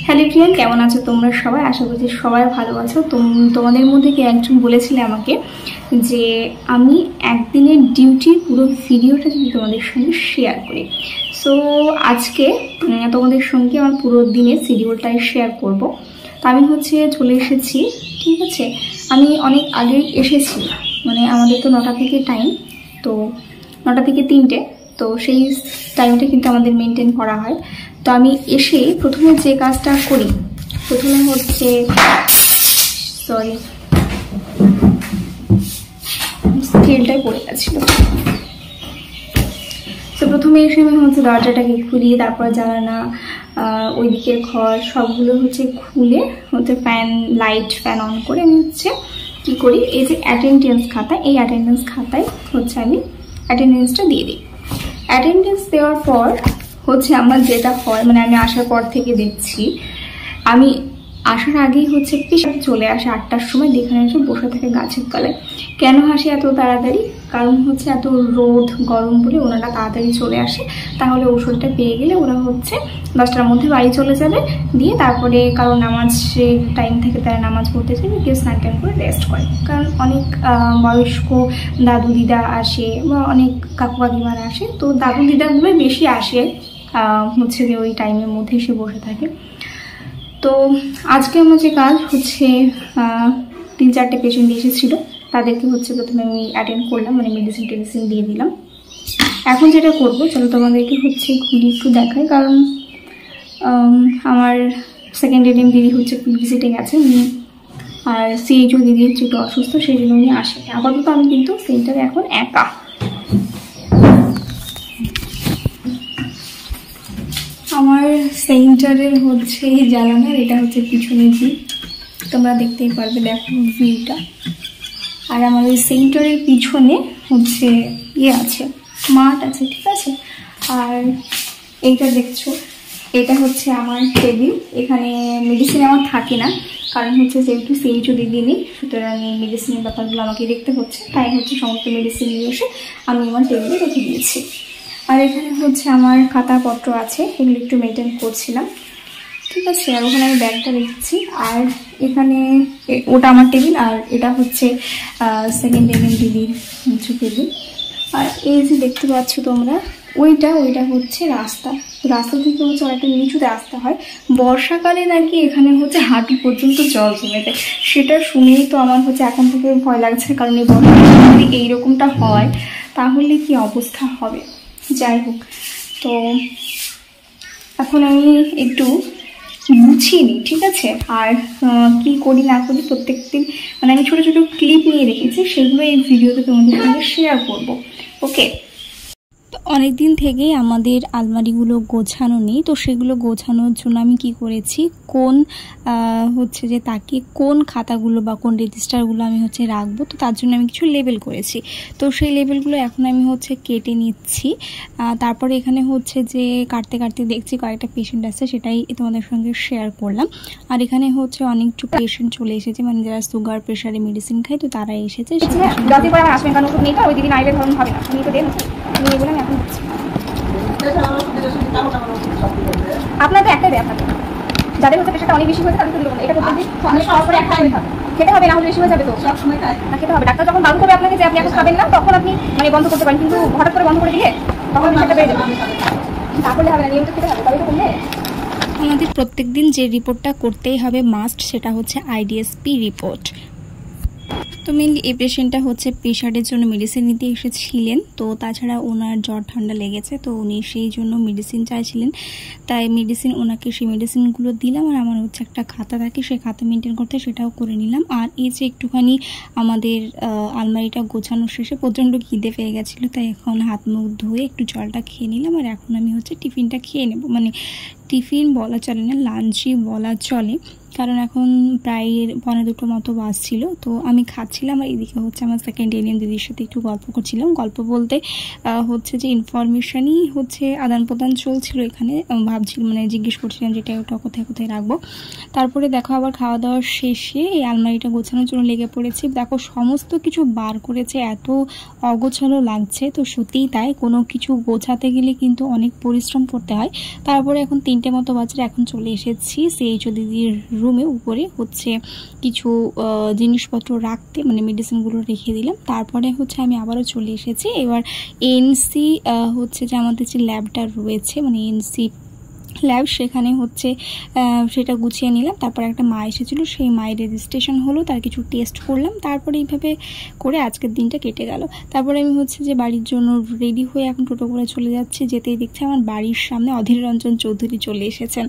Hello Priyan, কেমন আছো তোমরা সবাই? আশা করছি সবাই ভালো আছো। তোমাদের মধ্যে কে একজন বলেছিলে আমাকে যে আমি একদিনের ডিউটির পুরো ভিডিওটা যদি তোমাদের সঙ্গে শেয়ার করি। সো আজকে তোমাদের সঙ্গে আমার পুরো দিনের শিডিউলটাই শেয়ার করব। তো আমি চলে এসেছি, ঠিক আছে। আমি অনেক আগে এসেছি, মানে আমাদের তো 9টা থেকে টাইম, তো 9টা থেকে 3টে, তো সেই টাইমটা কিন্তু আমাদের মেনটেন করা হয়। তো আমি এসে প্রথমে যে কাজটা করি, প্রথমে সরি স্কেলটাই পড়ে গেছিল। তো প্রথমে এসে আমি দরজাটাকে খুলি, তারপর জানালা, ওই দিকের ঘর সবগুলো খুলে ফ্যান ফ্যান অন করে আমি কি করি, এই যে অ্যাটেন্ডেন্স খাতা, এই অ্যাটেন্ডেন্স খাতায় আমি অ্যাটেন্ডেন্সটা দিয়ে দিই। অ্যাটেন্ডেন্স দেওয়ার পর আমার যেটা হয়, মানে আমি আসার পর থেকে দেখছি, আমি আসার আগেই পেশেন্ট চলে আসে 8টার সময়, যেখানে এসে বসে থাকে গাছের তলায়। কেন হাসি এত তাড়াতাড়ি? কারণ এত রোদ গরম বলে ওনারা তাড়াতাড়ি চলে আসে, তাহলে ওষুধটা পেয়ে গেলে ওরা 10টার মধ্যে বাড়ি চলে যাবে, দিয়ে তারপরে কারণ নামাজের টাইম থেকে তারা নামাজ পড়তে যাবে, কেউ স্নান টান করে রেস্ট করে। কারণ অনেক বয়স্ক দাদু দিদা আসে বা অনেক কাকু কাকিমারা আসে, তো দাদু দিদাগুলোই বেশি আসে, যে ওই টাইমের মধ্যে এসে বসে থাকে। তো আজকে আমার যে কাজ 3-4টে পেশেন্ট এসেছিলো, তাদেরকে প্রথমে আমি অ্যাটেন্ড করলাম, মানে মেডিসিন টেডিসিন দিয়ে দিলাম। এখন যেটা করবো, চলো তোমাদেরকে ঘুরি একটু দেখাই, কারণ আমার সেকেন্ড এডিএম দিদি ভিজিটে গেছে উনি, আর সিএইচও দিদি একটু অসুস্থ, সেই জন্য উনি আসে। আপাতত আমি কিন্তু সেন্টারে এখন একা। আমার সেন্টারের জানালার এটা পিছনে ভিউ, তোমরা দেখতেই পারবে, দেখো ভিউটা। আর আমার ওই সেন্টারের পিছনে আছে, মাঠ আছে, ঠিক আছে। আর এইটা দেখছো, এটা আমার টেবিল। এখানে মেডিসিন আমার থাকে না, কারণ যেহেতু সিএইচও দিদি নেই, সুতরাং এই মেডিসিনের ব্যাপারগুলো আমাকে দেখতে হচ্ছে, তাই সমস্ত মেডিসিন নিয়ে এসে আমি আমার টেবিলে রেখে দিয়েছি। আর এখানে আমার খাতাপত্র আছে, এগুলো একটু মেনটেন করছিলাম, ঠিক আছে। আর ওখানে আমি ব্যাগটা রেখেছি। আর এখানে ওটা আমার টেবিল, আর এটা সেকেন্ড এডিএম দিদির টেবিল। আর এই যে দেখতে পাচ্ছ তোমরা, ওইটা রাস্তা। রাস্তা থেকে অনেকটা নিচুতে আসতে হয়। বর্ষাকালে নাকি এখানে হাঁটু পর্যন্ত জল জমে যায়, সেটা শুনেই তো আমার এখন থেকে ভয় লাগছে, কারণ এই বর্ষাকালে যদি এইরকমটা হয় তাহলে কি অবস্থা হবে। যাই হোক, তো এখন আমি একটু গুছিয়ে নিই, ঠিক আছে। আর কি করি না করি প্রত্যেকদিন, মানে আমি ছোটো ছোটো ক্লিপ নিয়ে রেখেছি, সেগুলো এই ভিডিওতে তোমাদের সঙ্গে শেয়ার করবো, ওকে। তো অনেক দিন থেকেই আমাদের আলমারিগুলো গোছানো নেই, তো সেগুলো গোছানোর জন্য আমি কি করেছি, কোন যে তাকে কোন খাতাগুলো বা কোন রেজিস্টারগুলো আমি রাখবো, তো তার জন্য আমি কিছু লেবেল করেছি। তো সেই লেবেলগুলো এখন আমি কেটে নিচ্ছি। তারপরে এখানে যে কাটতে কাটতে দেখছি কয়েকটা পেশেন্ট আছে, সেটাই তোমাদের সঙ্গে শেয়ার করলাম। আর এখানে অনেকটু পেশেন্ট চলে এসেছে, মানে যারা সুগার প্রেশারে মেডিসিন খায়, তো তারা এসেছে। আপনার তো একটাই ব্যাপার, যাদের প্রেশারটা অনেক বেশি হয়েছে তাদের তো এটা খেতে হবে, না হলে বেশি হয়ে যাবে, তো সব সময় না খেতে হবে। ডাক্তার যখন বারণ করবে আপনাকে যে আপনি এখন খাবেন না, তখন আপনি বন্ধ করতে পারেন, কিন্তু হঠাৎ করে বন্ধ করে দিলে তখন প্রেশারটা বেড়ে যাবে, তাহলে হবে না, নিয়মিত খেতে হবে, তবে তো কমবে। আমাদের প্রত্যেকদিন যে রিপোর্টটা করতেই হবে মাস্ট, সেটা আইডিএসপি রিপোর্ট। তো মেনলি এই পেশেন্টটা প্রেশারের জন্য মেডিসিন নিতে এসেছিলেন, তো তাছাড়া ওনার জ্বর ঠান্ডা লেগেছে, তো উনি সেই জন্য মেডিসিন চাইছিলেন, তাই মেডিসিন ওনাকে সেই মেডিসিনগুলো দিলাম। আর আমার একটা খাতা থাকে, সেই খাতা মেনটেন করতে, সেটাও করে নিলাম। আর এই যে একটুখানি আমাদের আলমারিটা গোছানো শেষে প্রচণ্ড খিদে পেয়ে গেছিলো, তাই এখন হাত মুখ ধুয়ে একটু জলটা খেয়ে নিলাম। আর এখন আমি টিফিনটা খেয়ে নেব, মানে টিফিন বলা চলে না, লাঞ্চই বলা চলে, কারণ এখন প্রায় 1:45 মতো বাজছিল। তো আমি খাচ্ছিলাম, আর এদিকে আমার সেকেন্ড এডিএম দিদির সাথে একটু গল্প করছিলাম। গল্প বলতে যে ইনফরমেশানই আদান প্রদান চলছিল এখানে, ভাবছিলাম, মানে জিজ্ঞেস করছিলাম যেটা ওটা কোথায় কোথায় রাখবো। তারপরে দেখো আবার খাওয়া দাওয়ার শেষে এই আলমারিটা গোছানোর জন্য লেগে পড়েছি। দেখো সমস্ত কিছু বার করেছে, এত অগোছালো লাগছে, তো সত্যিই তাই, কোনো কিছু গোছাতে গেলে কিন্তু অনেক পরিশ্রম করতে হয়। তারপরে এখন 3 3টে মতো বাজে এখন চলে এসেছি CHO দিদির রুমে। উপরে হচ্ছে কিছু জিনিসপত্র রাখতে, মানে মেডিসিনগুলো রেখে দিলাম। তারপরে হচ্ছে আমি আবারও চলে এসেছি। এবার এনসি হচ্ছে যে আমাদের যে ল্যাবটা রয়েছে, মানে এনসি ল্যাব, সেখানে হচ্ছে সেটা গুছিয়ে নিলাম। তারপর একটা মা এসেছিলো, সেই মায়ের রেজিস্ট্রেশন হলো, তার কিছু টেস্ট করলাম। তারপরে এইভাবে করে আজকের দিনটা কেটে গেল। তারপরে আমি হচ্ছে যে বাড়ির জন্য রেডি হয়ে এখন টোটো করে চলে যাচ্ছি। যেতেই দেখছি আমার বাড়ির সামনে অধীর রঞ্জন চৌধুরী চলে এসেছেন।